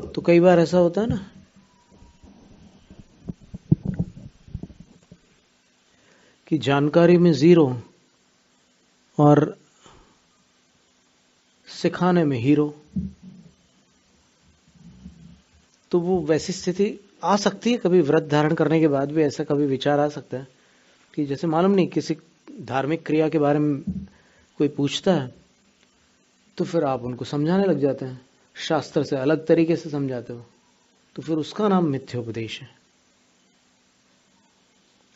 तो कई बार ऐसा होता है ना कि जानकारी में जीरो और सिखाने में हीरो। तो वो वैसी स्थिति आ सकती है, कभी व्रत धारण करने के बाद भी ऐसा कभी विचार आ सकता है कि जैसे मालूम नहीं किसी धार्मिक क्रिया के बारे में कोई पूछता है तो फिर आप उनको समझाने लग जाते हैं, शास्त्र से अलग तरीके से समझाते हो, तो फिर उसका नाम मिथ्योपदेश है।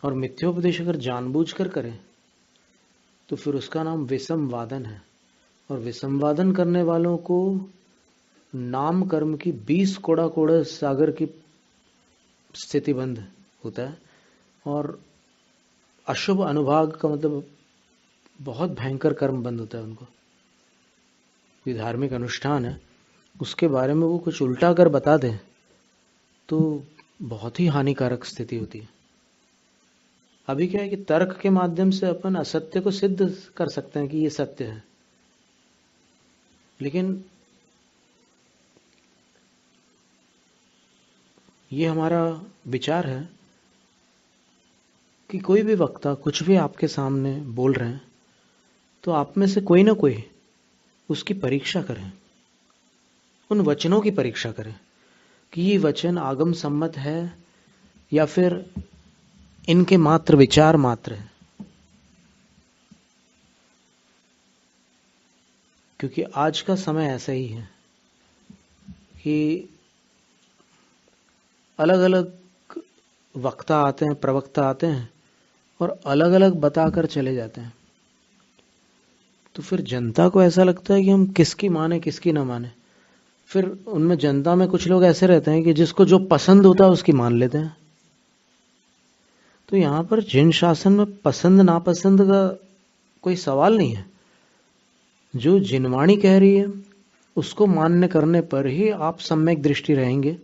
और मिथ्योपदेश अगर जानबूझकर करें तो फिर उसका नाम विसंवादन है। और विसंवादन करने वालों को नाम कर्म की 20 कोड़ा कोड़ा सागर की स्थिति बंद होता है। और अशुभ अनुभाग का मतलब बहुत भयंकर कर्म बंद होता है उनको। ये धार्मिक अनुष्ठान है, उसके बारे में वो कुछ उल्टा कर बता दें तो बहुत ही हानिकारक स्थिति होती है। अभी क्या है कि तर्क के माध्यम से अपन असत्य को सिद्ध कर सकते हैं कि ये सत्य है, लेकिन ये हमारा विचार है कि कोई भी वक्ता कुछ भी आपके सामने बोल रहे हैं तो आप में से कोई ना कोई उसकी परीक्षा करें, उन वचनों की परीक्षा करें कि ये वचन आगम सम्मत है या फिर इनके मात्र विचार मात्र है। क्योंकि आज का समय ऐसा ही है कि अलग अलग वक्ता आते हैं, प्रवक्ता आते हैं और अलग अलग बताकर चले जाते हैं। तो फिर जनता को ऐसा लगता है कि हम किसकी माने किसकी ना माने। फिर उनमें जनता में कुछ लोग ऐसे रहते हैं कि जिसको जो पसंद होता है उसकी मान लेते हैं। तो यहां पर जिन शासन में पसंद नापसंद का कोई सवाल नहीं है। जो जिनवाणी कह रही है उसको मान्य करने पर ही आप सम्यक दृष्टि रहेंगे,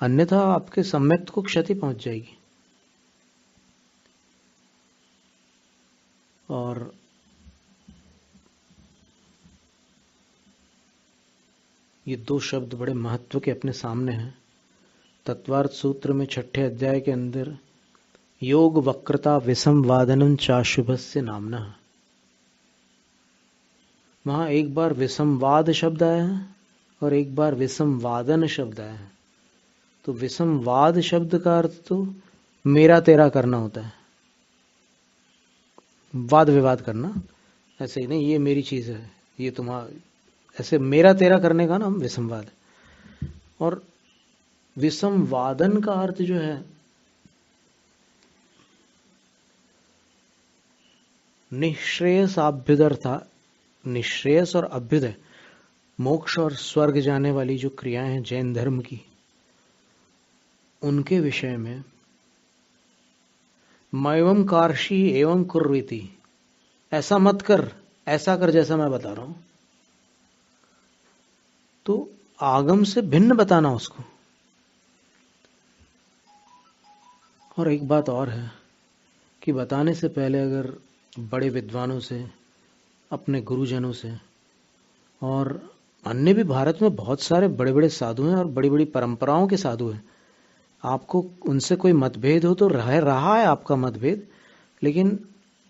अन्यथा आपके सम्यक को क्षति पहुंच जाएगी। और ये दो शब्द बड़े महत्व के अपने सामने हैं। तत्वार्थ सूत्र में 6ठे अध्याय के अंदर योग वक्रता विसंवादनम चाशुभस्य नामना, वहां एक बार विसंवाद शब्द आया है और एक बार विसंवादन शब्द आया है। तो विसंवाद शब्द का अर्थ तो मेरा तेरा करना होता है, वाद विवाद करना। ऐसे ही नहीं ये मेरी चीज है, ये तुम्हारा, ऐसे मेरा तेरा करने का नाम विसंवाद। और विसंवादन का अर्थ जो है निःश्रेयस अभ्युदर्था, निःश्रेयस और अभ्युदय, मोक्ष और स्वर्ग जाने वाली जो क्रियाएं हैं जैन धर्म की, उनके विषय में मैवम कार्षी एवं कुर्वीति, ऐसा मत कर ऐसा कर जैसा मैं बता रहा हूं, तो आगम से भिन्न बताना उसको। और एक बात और है कि बताने से पहले अगर बड़े विद्वानों से, अपने गुरुजनों से, और अन्य भी भारत में बहुत सारे बड़े बड़े साधु हैं और बड़ी बड़ी परंपराओं के साधु हैं, आपको उनसे कोई मतभेद हो तो रहा है आपका मतभेद, लेकिन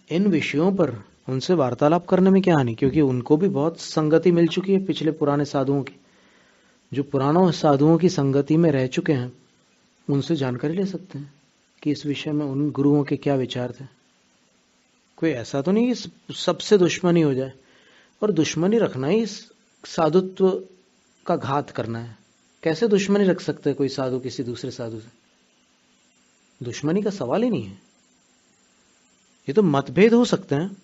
इन विषयों पर उनसे वार्तालाप करने में क्या हानि, क्योंकि उनको भी बहुत संगति मिल चुकी है पिछले पुराने साधुओं की। जो पुरानों साधुओं की संगति में रह चुके हैं उनसे जानकारी ले सकते हैं कि इस विषय में उन गुरुओं के क्या विचार थे। कोई ऐसा तो नहीं कि सबसे दुश्मनी हो जाए, और दुश्मनी रखना ही साधुत्व का घात करना है। कैसे दुश्मनी रख सकते हैं कोई साधु किसी दूसरे साधु से? दुश्मनी का सवाल ही नहीं है। ये तो मतभेद हो सकते हैं,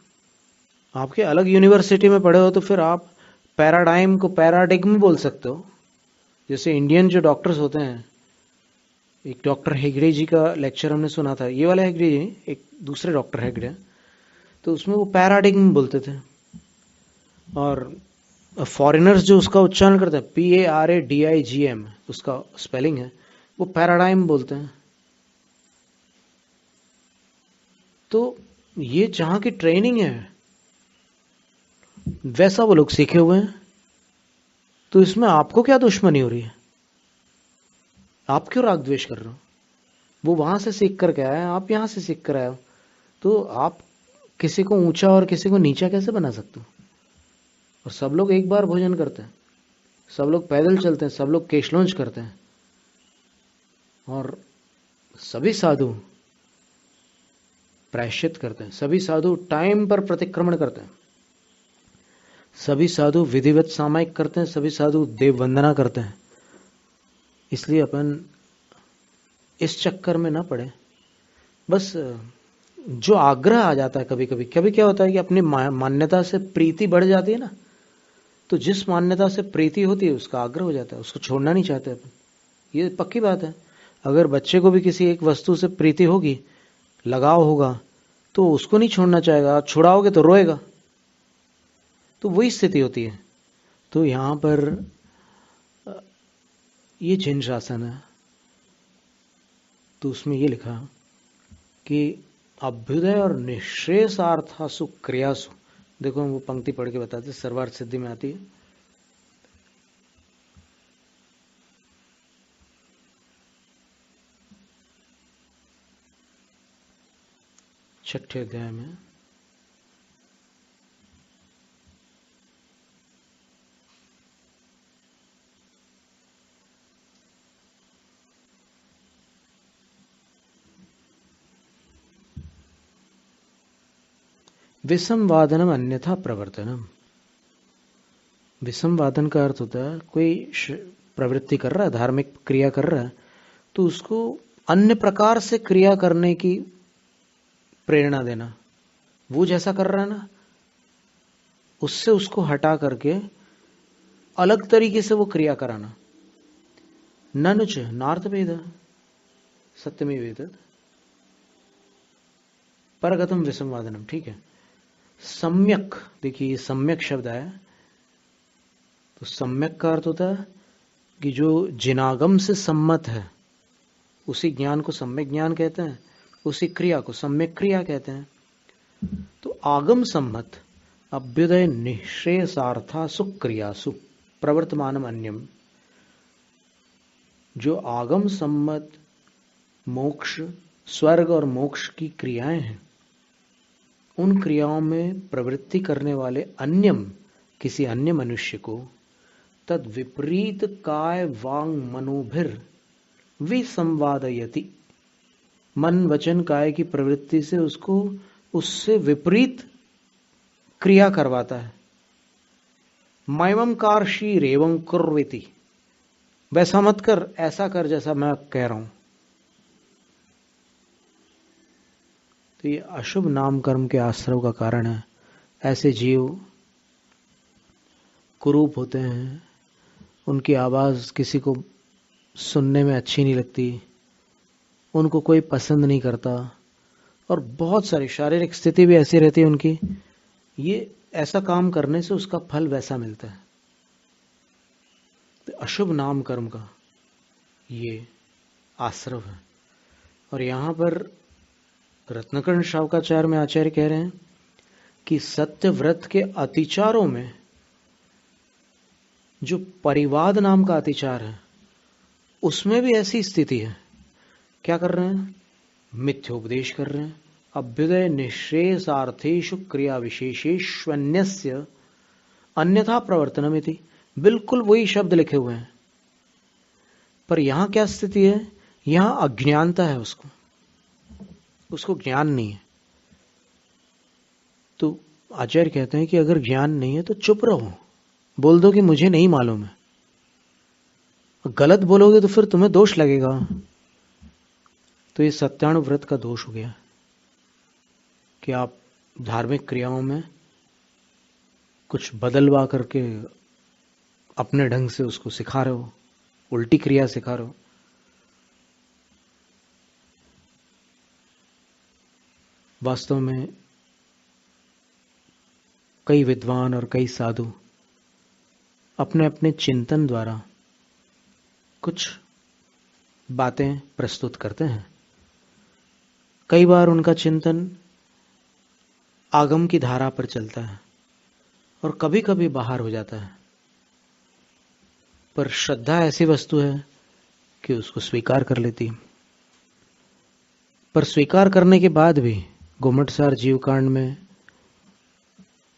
आपके अलग यूनिवर्सिटी में पढ़े हो तो फिर आप पैराडाइम को पैराडिग्म बोल सकते हो। जैसे इंडियन जो डॉक्टर्स होते हैं, एक डॉक्टर हेगड़े जी का लेक्चर हमने सुना था, ये वाला हेगड़े जी, एक दूसरे डॉक्टर हेगड़े, तो उसमें वो पैराडिग्म बोलते थे। और फॉरेनर्स जो उसका उच्चारण करते हैं PARADIGM, उसका स्पेलिंग है, वो पैराडाइम बोलते हैं। तो ये जहां की ट्रेनिंग है वैसा वो लोग सीखे हुए हैं। तो इसमें आपको क्या दुश्मनी हो रही है? आप क्यों राग द्वेष कर रहे हो? वो वहां से सीख करके आया है, आप यहां से सीख कर आए हो, तो आप किसी को ऊंचा और किसी को नीचा कैसे बना सकते हो? और सब लोग एक बार भोजन करते हैं, सब लोग पैदल चलते हैं, सब लोग केशलोंज करते हैं, और सभी साधु प्रायश्चित करते हैं, सभी साधु टाइम पर प्रतिक्रमण करते हैं, सभी साधु विधिवत सामायिक करते हैं, सभी साधु देव वंदना करते हैं। इसलिए अपन इस चक्कर में ना पड़े। बस जो आग्रह आ जाता है कभी कभी, कभी क्या होता है कि अपनी मान्यता से प्रीति बढ़ जाती है ना, तो जिस मान्यता से प्रीति होती है उसका आग्रह हो जाता है, उसको छोड़ना नहीं चाहते अपन। ये पक्की बात है। अगर बच्चे को भी किसी एक वस्तु से प्रीति होगी, लगाव होगा, तो उसको नहीं छोड़ना चाहेगा, छुड़ाओगे तो रोएगा। तो वही स्थिति होती है। तो यहां पर ये जिन शासन है, तो उसमें ये लिखा कि अभ्युदय और निःश्रेयसार्थासु क्रियासु, देखो हम वो पंक्ति पढ़ के बताते, सर्वार्थ सिद्धि में आती है। छठे अध्याय में विसंवादनम अन्यथा प्रवर्तनम। विसंवादन का अर्थ होता है कोई प्रवृत्ति कर रहा है, धार्मिक क्रिया कर रहा है, तो उसको अन्य प्रकार से क्रिया करने की प्रेरणा देना। वो जैसा कर रहा है ना, उससे उसको हटा करके अलग तरीके से वो क्रिया कराना। ननुच नार्थ वेद सत्यमी वेद परगतम विसंवादनम। ठीक है, सम्यक, देखिए ये सम्यक शब्द आया, तो सम्यक का अर्थ होता है कि जो जिनागम से सम्मत है, उसी ज्ञान को सम्यक ज्ञान कहते हैं, उसी क्रिया को सम्यक क्रिया कहते हैं। तो आगम सम्मत अभ्युदय निःश्रेयसार्था सुक्रियासु प्रवर्तमानम अन्यम। जो आगम सम्मत मोक्ष, स्वर्ग और मोक्ष की क्रियाएं हैं, उन क्रियाओं में प्रवृत्ति करने वाले अन्यम, किसी अन्य मनुष्य को, तद विपरीत काय वांग मनोभिर विसंवादयति, मन वचन काय की प्रवृत्ति से उसको उससे विपरीत क्रिया करवाता है। मयमं कार्षी रेवं कुर्विति, वैसा मत कर, ऐसा कर जैसा मैं कह रहा हूं। तो ये अशुभ नाम कर्म के आश्रव का कारण है। ऐसे जीव कुरूप होते हैं, उनकी आवाज किसी को सुनने में अच्छी नहीं लगती, उनको कोई पसंद नहीं करता, और बहुत सारी शारीरिक स्थिति भी ऐसी रहती है उनकी। ये ऐसा काम करने से उसका फल वैसा मिलता है। तो अशुभ नाम कर्म का ये आश्रव है। और यहां पर रत्नकर्ण शावकाचार्य में आचार्य कह रहे हैं कि सत्यव्रत के अतिचारों में जो परिवाद नाम का अतिचार है, उसमें भी ऐसी स्थिति है। क्या कर रहे हैं? मिथ्योपदेश कर रहे हैं। अभ्युदय निःश्रेयसार्थेषु क्रिया विशेषेष्वन्यस्य अन्यथा प्रवर्तनमिति, बिल्कुल वही शब्द लिखे हुए हैं, पर यहां क्या स्थिति है? यहां अज्ञानता है, उसको ज्ञान नहीं है। तो आचार्य कहते हैं कि अगर ज्ञान नहीं है तो चुप रहो, बोल दो कि मुझे नहीं मालूम है। गलत बोलोगे तो फिर तुम्हें दोष लगेगा। तो ये सत्यानुव्रत का दोष हो गया कि आप धार्मिक क्रियाओं में कुछ बदलवा करके अपने ढंग से उसको सिखा रहे हो, उल्टी क्रिया सिखा रहे हो। वास्तव में कई विद्वान और कई साधु अपने अपने चिंतन द्वारा कुछ बातें प्रस्तुत करते हैं। कई बार उनका चिंतन आगम की धारा पर चलता है और कभी कभी बाहर हो जाता है। पर श्रद्धा ऐसी वस्तु है कि उसको स्वीकार कर लेती। पर स्वीकार करने के बाद भी घुमटसार जीवकांड में,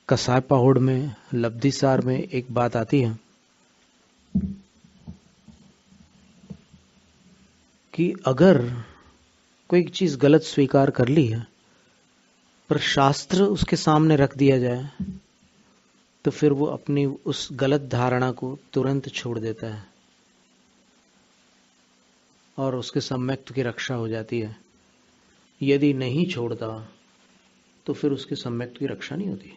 कसाय पहुड़ में, लब्धिसार में एक बात आती है कि अगर कोई चीज गलत स्वीकार कर ली है पर शास्त्र उसके सामने रख दिया जाए तो फिर वो अपनी उस गलत धारणा को तुरंत छोड़ देता है और उसके सम्यक्त की रक्षा हो जाती है। यदि नहीं छोड़ता तो फिर उसके सम्यक्त की रक्षा नहीं होती।